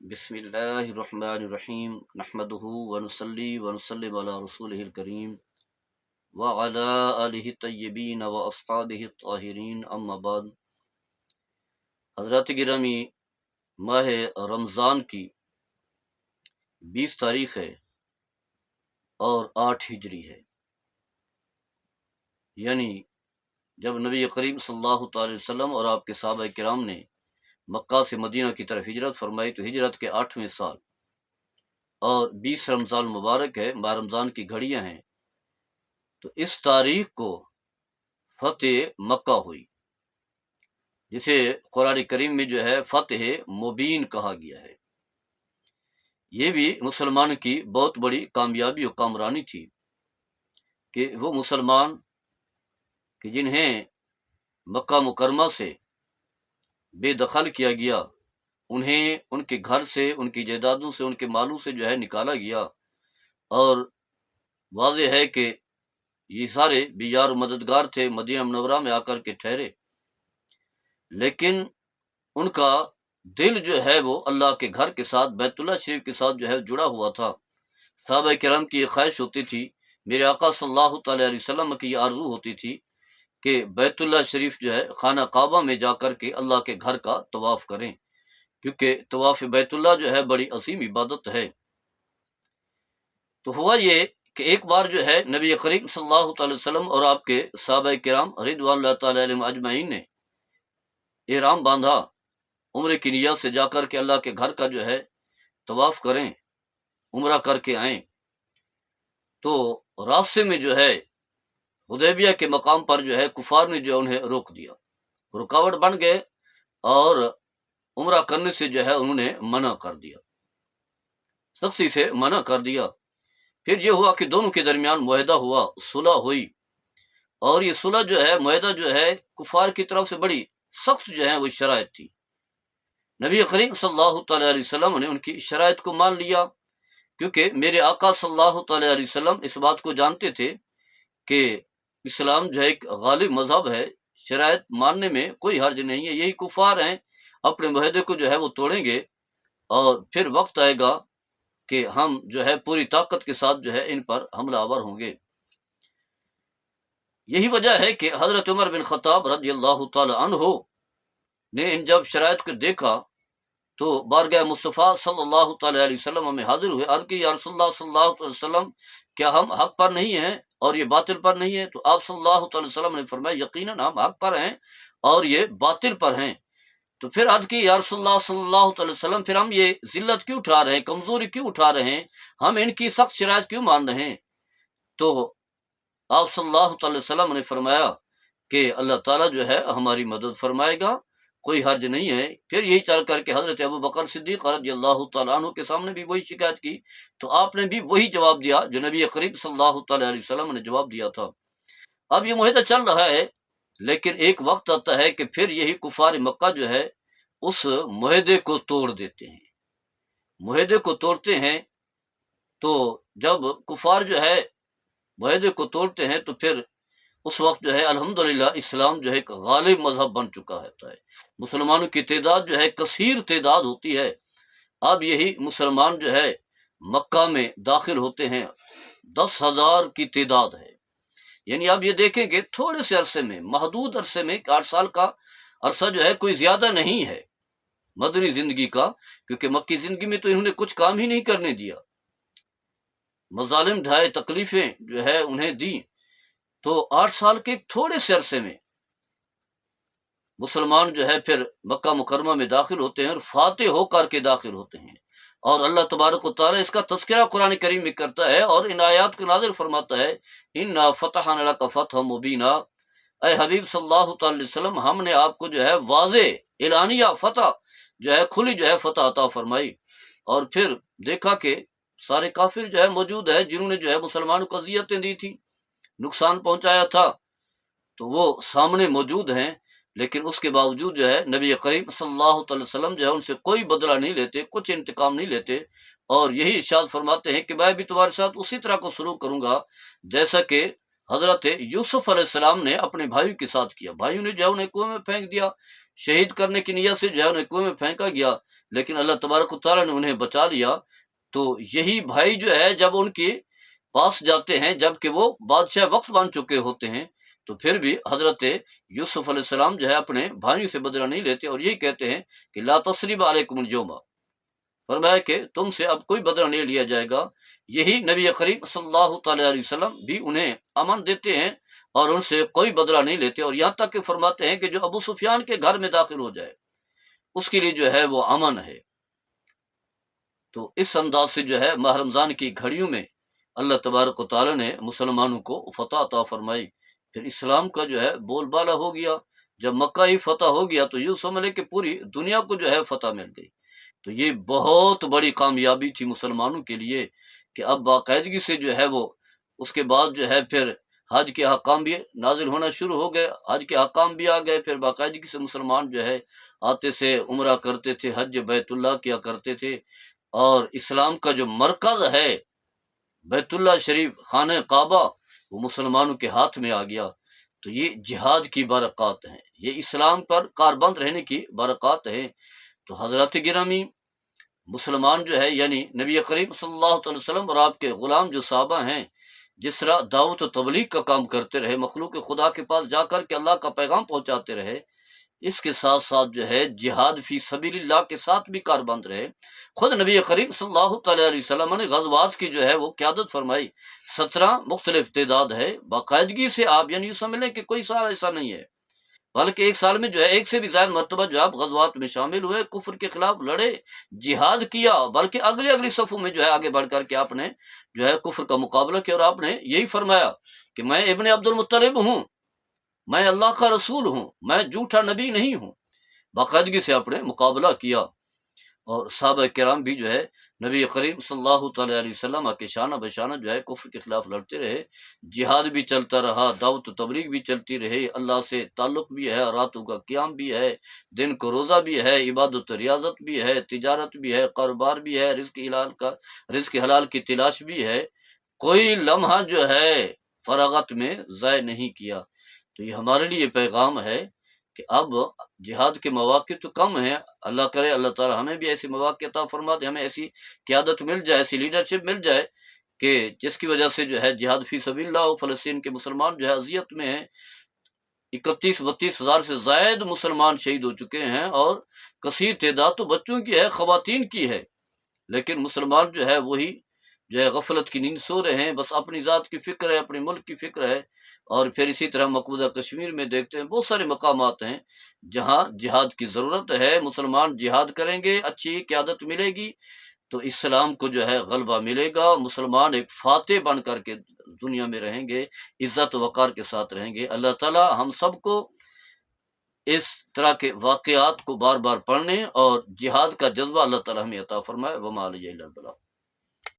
بسم اللہ الرحمن الرحیم نحمدہ ونصلی ونسلم علی رسولہ الکریم وعلی آلہ الطیبین واصحابہ الطاہرین اما بعد۔ حضرات گرامی، ماہ رمضان کی 20 تاریخ ہے اور 8 ہجری ہے، یعنی جب نبی کریم صلی اللہ تعالی وسلم اور آپ کے صحابہ کرام نے مکہ سے مدینہ کی طرف ہجرت فرمائی تو ہجرت کے 8ویں سال اور 20 رمضان مبارک ہے، ماہ رمضان کی گھڑیاں ہیں، تو اس تاریخ کو فتح مکہ ہوئی، جسے قرآن کریم میں جو ہے فتح مبین کہا گیا ہے۔ یہ بھی مسلمان کی بہت بڑی کامیابی و کامرانی تھی کہ وہ مسلمان کہ جنہیں مکہ مکرمہ سے بے دخل کیا گیا، انہیں ان کے گھر سے، ان کی جائیدادوں سے، ان کے مالوں سے جو ہے نکالا گیا، اور واضح ہے کہ یہ سارے بیار و مددگار تھے، مدینہ منورہ میں آ کر کے ٹھہرے، لیکن ان کا دل جو ہے وہ اللہ کے گھر کے ساتھ، بیت اللہ شریف کے ساتھ جو ہے جڑا ہوا تھا۔ صحابہ کرام کی یہ خواہش ہوتی تھی، میرے آقا صلی اللہ تعالی علیہ وسلم کی یہ آرزو ہوتی تھی کہ بیت اللہ شریف جو ہے خانہ کعبہ میں جا کر کے اللہ کے گھر کا طواف کریں، کیونکہ طواف بیت اللہ جو ہے بڑی عظیم عبادت ہے۔ تو ہوا یہ کہ ایک بار جو ہے نبی کریم صلی اللہ تعالی وسلم اور آپ کے صحابہ کرام رضوان اللہ تعالی علیہم اجمعین نے احرام باندھا، عمرے کی نیت سے جا کر کے اللہ کے گھر کا جو ہے طواف کریں، عمرہ کر کے آئیں۔ تو راستے میں جو ہے حدیبیہ کے مقام پر جو ہے کفار نے جو انہیں روک دیا، رکاوٹ بن گئے، اور عمرہ کرنے سے جو ہے انہوں نے منع کر دیا، سختی سے منع کر دیا۔ پھر یہ ہوا کہ دونوں کے درمیان معاہدہ ہوا، صلح ہوئی، اور یہ صلح جو ہے، معاہدہ جو ہے، کفار کی طرف سے بڑی سخت جو ہے وہ شرائط تھی۔ نبی کریم صلی اللہ تعالی علیہ وسلم نے ان کی شرائط کو مان لیا، کیونکہ میرے آقا صلی اللہ تعالی علیہ وسلم اس بات کو جانتے تھے کہ اسلام جو ہے ایک غالب مذہب ہے، شرائط ماننے میں کوئی حرج نہیں ہے۔ یہی کفار ہیں، اپنے معاہدے کو جو ہے وہ توڑیں گے، اور پھر وقت آئے گا کہ ہم جو ہے پوری طاقت کے ساتھ جو ہے ان پر حملہ آور ہوں گے۔ یہی وجہ ہے کہ حضرت عمر بن خطاب رضی اللہ تعالی عنہ نے ان جب شرائط کو دیکھا تو بارگاہ مصطفیٰ صلی اللہ تعالی علیہ وسلم میں حاضر ہوئے، عرض کی یا رسول اللہ صلی اللہ علیہ وسلم، کیا ہم حق پر نہیں ہیں اور یہ باطل پر نہیں ہے؟ تو آپ صلی اللہ تعالی وسلم نے فرمایا یقیناً ہم حق پر ہیں اور یہ باطل پر ہیں۔ تو پھر عرض کی یا رسول اللہ صلی اللہ تعالی وسلم، پھر ہم یہ ذلت کیوں اٹھا رہے ہیں، کمزوری کیوں اٹھا رہے ہیں، ہم ان کی سخت شرائط کیوں مان رہے ہیں؟ تو آپ صلی اللہ تعالی وسلم نے فرمایا کہ اللہ تعالیٰ جو ہے ہماری مدد فرمائے گا، کوئی حرج نہیں ہے۔ پھر یہی چل کر کے حضرت ابو بکر صدیق رضی اللہ تعالیٰ عنہ کے سامنے بھی وہی شکایت کی، تو آپ نے بھی وہی جواب دیا جو نبی کریم صلی اللہ تعالی علیہ وسلم نے جواب دیا تھا۔ اب یہ معاہدہ چل رہا ہے، لیکن ایک وقت آتا ہے کہ پھر یہی کفار مکہ جو ہے اس معاہدے کو توڑ دیتے ہیں، معاہدے کو توڑتے ہیں۔ تو جب کفار جو ہے معاہدے کو توڑتے ہیں تو پھر اس وقت جو ہے الحمدللہ اسلام جو ہے ایک غالب مذہب بن چکا ہے، مسلمانوں کی تعداد جو ہے کثیر تعداد ہوتی ہے۔ اب یہی مسلمان جو ہے مکہ میں داخل ہوتے ہیں، 10,000 کی تعداد ہے، یعنی اب یہ دیکھیں کہ تھوڑے سے عرصے میں، محدود عرصے میں، 8 سال کا عرصہ جو ہے کوئی زیادہ نہیں ہے مدنی زندگی کا، کیونکہ مکی زندگی میں تو انہوں نے کچھ کام ہی نہیں کرنے دیا، مظالم ڈھائے، تکلیفیں جو ہے انہیں دی۔ تو 8 سال کے تھوڑے سے عرصے میں مسلمان جو ہے پھر مکہ مکرمہ میں داخل ہوتے ہیں، اور فاتح ہو کر کے داخل ہوتے ہیں، اور اللہ تبارک و تعالیٰ اس کا تذکرہ قرآن کریم میں کرتا ہے اور ان آیات کو نازل فرماتا ہے، اِنَّا فَتَحْنَا لَكَ فَتْحًا مُبِينًا، اے حبیب صلی اللہ تعالی علیہ وسلم، ہم نے آپ کو جو ہے واضح اعلانیہ فتح جو ہے، کھلی جو ہے فتح عطا فرمائی۔ اور پھر دیکھا کہ سارے کافر جو ہے موجود ہے، جنہوں نے جو ہے مسلمانوں کو اذیتیں دی تھی، نقصان پہنچایا تھا، تو وہ سامنے موجود ہیں، لیکن اس کے باوجود جو ہے نبی کریم صلی اللہ علیہ وسلم جو ہے ان سے کوئی بدلہ نہیں لیتے، کچھ انتقام نہیں لیتے، اور یہی ارشاد فرماتے ہیں کہ میں بھی تمہارے ساتھ اسی طرح کو سلوک کروں گا جیسا کہ حضرت یوسف علیہ السلام نے اپنے بھائیوں کے ساتھ کیا۔ بھائیوں نے جو ہے انہیں کنویں میں پھینک دیا، شہید کرنے کی نیت سے جو ہے انہیں کنویں میں پھینکا گیا، لیکن اللہ تبارک و تعالیٰ نے انہیں بچا لیا۔ تو یہی بھائی جو ہے جب ان کے پاس جاتے ہیں، جب کہ وہ بادشاہ وقت بن چکے ہوتے ہیں، تو پھر بھی حضرت یوسف علیہ السلام جو ہے اپنے بھائیوں سے بدلہ نہیں لیتے اور یہی کہتے ہیں کہ لا تثریب علیکم اليوم، فرمایا کہ تم سے اب کوئی بدلہ نہیں لیا جائے گا۔ یہی نبی کریم صلی اللہ تعالی علیہ وسلم بھی انہیں امن دیتے ہیں اور ان سے کوئی بدلہ نہیں لیتے، اور یہاں تک کہ فرماتے ہیں کہ جو ابو سفیان کے گھر میں داخل ہو جائے اس کے لیے جو ہے وہ امن ہے۔ تو اس انداز سے جو ہے ماہ رمضان کی گھڑیوں میں اللہ تبارک و تعالی نے مسلمانوں کو فتح عطا فرمائی، پھر اسلام کا جو ہے بول بالا ہو گیا۔ جب مکہ ہی فتح ہو گیا تو یوں سمجھ لے کہ پوری دنیا کو جو ہے فتح مل گئی۔ تو یہ بہت بڑی کامیابی تھی مسلمانوں کے لیے کہ اب باقاعدگی سے جو ہے وہ اس کے بعد جو ہے پھر حج کے احکام بھی نازل ہونا شروع ہو گئے، حج کے احکام بھی آ گئے، پھر باقاعدگی سے مسلمان جو ہے آتے سے عمرہ کرتے تھے، حج بیت اللہ کیا کرتے تھے، اور اسلام کا جو مرکز ہے بیت اللہ شریف خانہ کعبہ وہ مسلمانوں کے ہاتھ میں آ گیا۔ تو یہ جہاد کی برکات ہیں، یہ اسلام پر کاربند رہنے کی برکات ہیں۔ تو حضرات گرامی، مسلمان جو ہے یعنی نبی کریم صلی اللہ علیہ وسلم اور آپ کے غلام جو صحابہ ہیں، جس طرح دعوت و تبلیغ کا کام کرتے رہے، مخلوق خدا کے پاس جا کر کے اللہ کا پیغام پہنچاتے رہے، اس کے ساتھ ساتھ جو ہے جہاد فی سبیل اللہ کے ساتھ بھی کاربند رہے۔ خود نبی کریم صلی اللہ تعالی علیہ وسلم نے غزوات کی جو ہے وہ قیادت فرمائی، 17 مختلف تعداد ہے، باقاعدگی سے آپ یعنی یوں سمجھ لیں کہ کوئی سال ایسا نہیں ہے، بلکہ ایک سال میں جو ہے ایک سے بھی زائد مرتبہ جو آپ غزوات میں شامل ہوئے، کفر کے خلاف لڑے، جہاد کیا، بلکہ اگلی صفوں میں جو ہے آگے بڑھ کر کے آپ نے جو ہے کفر کا مقابلہ کیا، اور آپ نے یہی فرمایا کہ میں ابن عبد المطلب ہوں، میں اللہ کا رسول ہوں، میں جھوٹا نبی نہیں ہوں۔ باقاعدگی سے آپ نے مقابلہ کیا، اور صحابہ کرام بھی جو ہے نبی کریم صلی اللہ تعالی علیہ وسلم کے شانہ بشانہ جو ہے کفر کے خلاف لڑتے رہے، جہاد بھی چلتا رہا، دعوت و تبلیغ بھی چلتی رہی، اللہ سے تعلق بھی ہے، راتوں کا قیام بھی ہے، دن کو روزہ بھی ہے، عبادت و ریاضت بھی ہے، تجارت بھی ہے، کاروبار بھی ہے، رزق حلال کی تلاش بھی ہے، کوئی لمحہ جو ہے فراغت میں ضائع نہیں کیا۔ تو یہ ہمارے لیے پیغام ہے کہ اب جہاد کے مواقع تو کم ہیں، اللہ کرے اللہ تعالی ہمیں بھی ایسے مواقع عطا فرما دے، ہمیں ایسی قیادت مل جائے، ایسی لیڈرشپ مل جائے کہ جس کی وجہ سے جو ہے جہاد فی سبیل اللہ، فلسطین کے مسلمان جو ہے اذیت میں ہیں، 31-32 ہزار سے زائد مسلمان شہید ہو چکے ہیں، اور کثیر تعداد تو بچوں کی ہے، خواتین کی ہے، لیکن مسلمان جو ہے وہی جو ہے غفلت کی نیند سو رہے ہیں، بس اپنی ذات کی فکر ہے، اپنے ملک کی فکر ہے۔ اور پھر اسی طرح مقبوضہ کشمیر میں دیکھتے ہیں بہت سارے مقامات ہیں جہاں جہاد کی ضرورت ہے، مسلمان جہاد کریں گے، اچھی قیادت ملے گی تو اسلام کو جو ہے غلبہ ملے گا، مسلمان ایک فاتح بن کر کے دنیا میں رہیں گے، عزت وقار کے ساتھ رہیں گے۔ اللہ تعالی ہم سب کو اس طرح کے واقعات کو بار بار پڑھنے اور جہاد کا جذبہ اللہ تعالی ہمیں عطا فرمائے۔ وما علیہ الا البلاغ۔